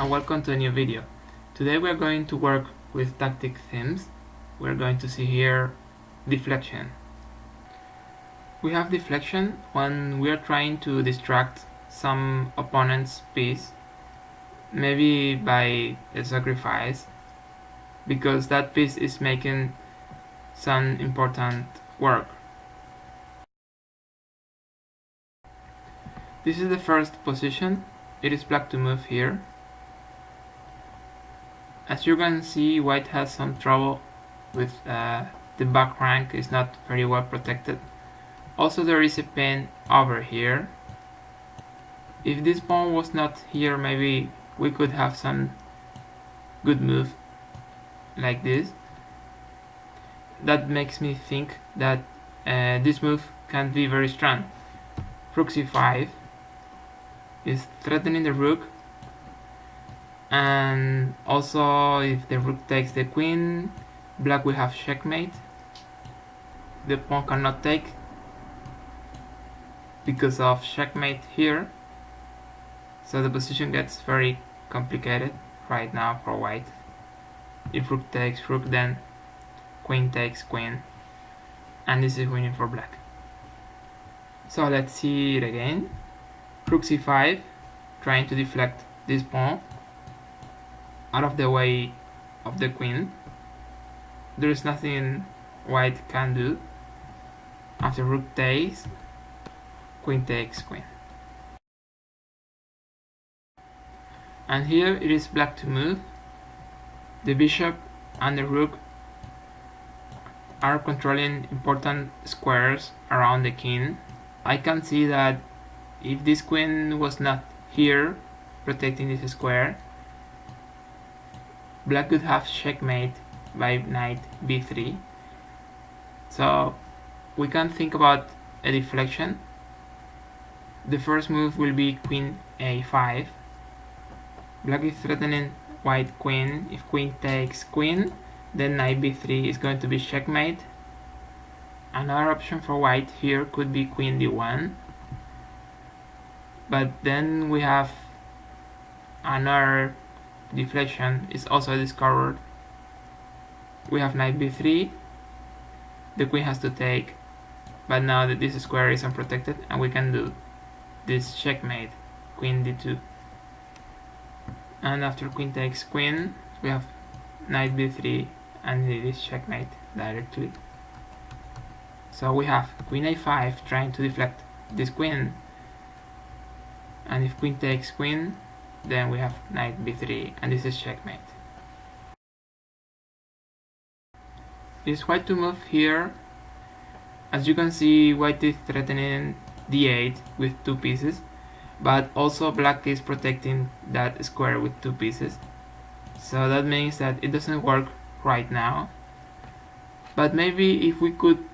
and welcome to a new video. Today we are going to work with tactic themes. We're going to see here deflection. We have deflection when we are trying to distract some opponent's piece, maybe by a sacrifice, because that piece is making some important work. This is the first position. It is black to move here. As you can see, white has some trouble with the back rank is not very well protected. Also there is a pawn over here. If this pawn was not here, maybe we could have some good move like this. That makes me think that this move can be very strong. Rook c5 is threatening the rook, and also if the rook takes the queen, black will have checkmate. The pawn cannot take because of checkmate here, so the position gets very complicated right now for white. If rook takes rook, then queen takes queen, and this is winning for black. So let's see it again. Rook c5, trying to deflect this pawn out of the way of the queen. There is nothing white can do. After rook takes, queen takes queen. And here it is black to move. The bishop and the rook are controlling important squares around the king. I can see that if this queen was not here protecting this square, black could have checkmate by knight b3. So we can think about a deflection. The first move will be queen a5. Black is threatening white queen. If queen takes queen, then knight b3 is going to be checkmate. Another option for white here could be queen d1. But then we have another deflection is also discovered. We have knight b3. The queen has to take, but now that this square is unprotected, and we can do this checkmate, queen d2. And after queen takes queen, we have knight b3, and it is checkmate directly. So we have queen a5 trying to deflect this queen, and if queen takes queen, then we have knight b3, and this is checkmate. It is white to move here. As you can see, white is threatening d8 with two pieces, but also black is protecting that square with two pieces. So that means that it doesn't work right now. But maybe if we could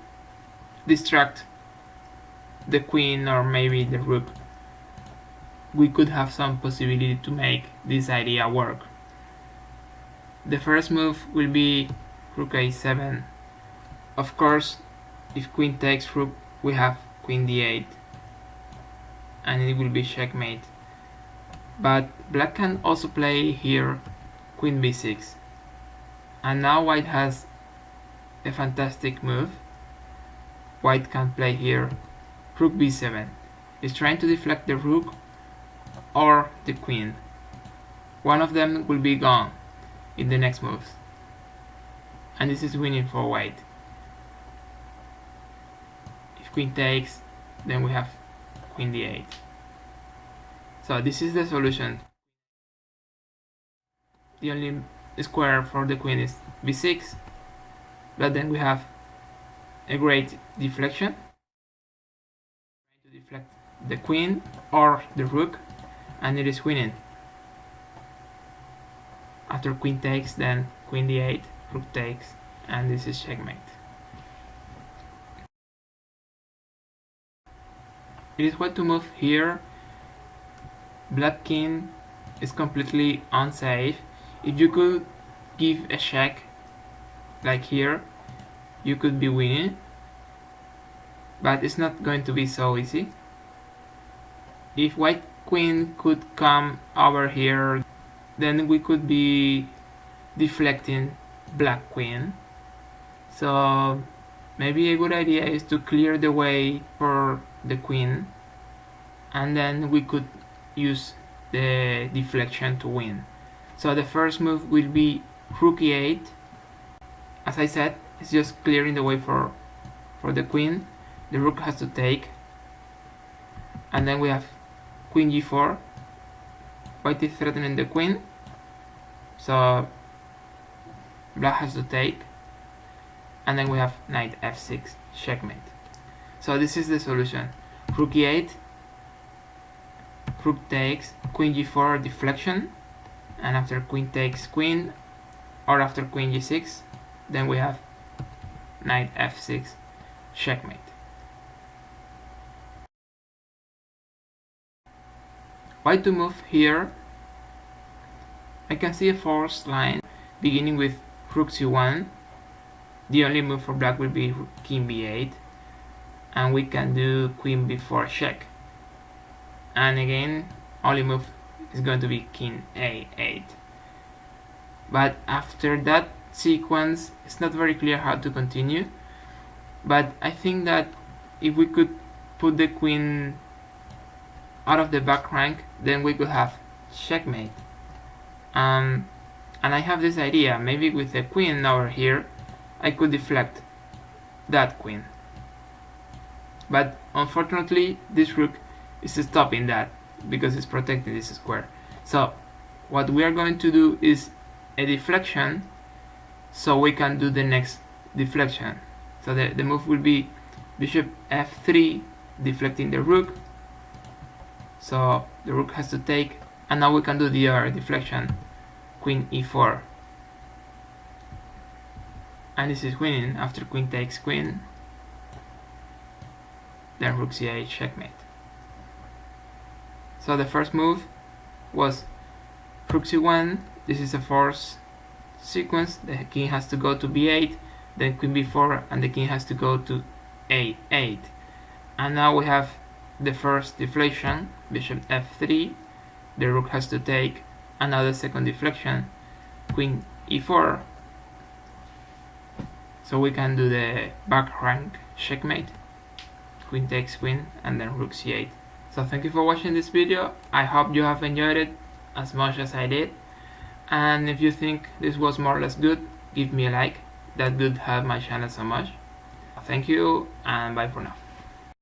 distract the queen or maybe the rook, we could have some possibility to make this idea work. The first move will be rook a7. Of course, if queen takes rook, we have queen d8, and it will be checkmate. But black can also play here queen b6, and now white has a fantastic move. White can play here rook b7. It's trying to deflect the rook or the queen. One of them will be gone in the next moves, and this is winning for white. If queen takes, then we have queen d8. So this is the solution. The only square for the queen is b6, but then we have a great deflection, trying to deflect the queen or the rook, and it is winning. After queen takes, then queen d8, rook takes, and this is checkmate. It is white to move here. Black king is completely unsafe. If you could give a check like here, you could be winning, but it's not going to be so easy. If white queen could come over here, then we could be deflecting black queen. So maybe a good idea is to clear the way for the queen, and then we could use the deflection to win. So the first move will be rook e8. As I said, it's just clearing the way for the queen. The rook has to take, and then we have queen g4. White is threatening the queen, so black has to take, and then we have knight f6, checkmate. So this is the solution: rook e8, rook takes, queen g4, deflection, and after queen takes queen, or after queen g6, then we have knight f6, checkmate. White to move here. I can see a forced line beginning with rook c1. The only move for black will be king b8, and we can do queen b4 check. And again, only move is going to be king a8. But after that sequence, it's not very clear how to continue. But I think that if we could put the queen out of the back rank, then we could have checkmate. And I have this idea: maybe with the queen over here, I could deflect that queen. But unfortunately, this rook is stopping that because it's protecting this square. So what we are going to do is a deflection, so we can do the next deflection. So the move will be bishop f3, deflecting the rook. So the rook has to take, and now we can do the other deflection, queen e4. And this is winning after queen takes queen, then rook c8, checkmate. So the first move was rook c1. This is a forced sequence. The king has to go to b8, then queen b4, and the king has to go to a8. And now we have the first deflection, bishop f3. The rook has to take, and now the second deflection, queen e4. So we can do the back rank checkmate, queen takes queen, and then rook c8. So thank you for watching this video. I hope you have enjoyed it as much as I did, and if you think this was more or less good, give me a like. That would help my channel so much. Thank you, and bye for now.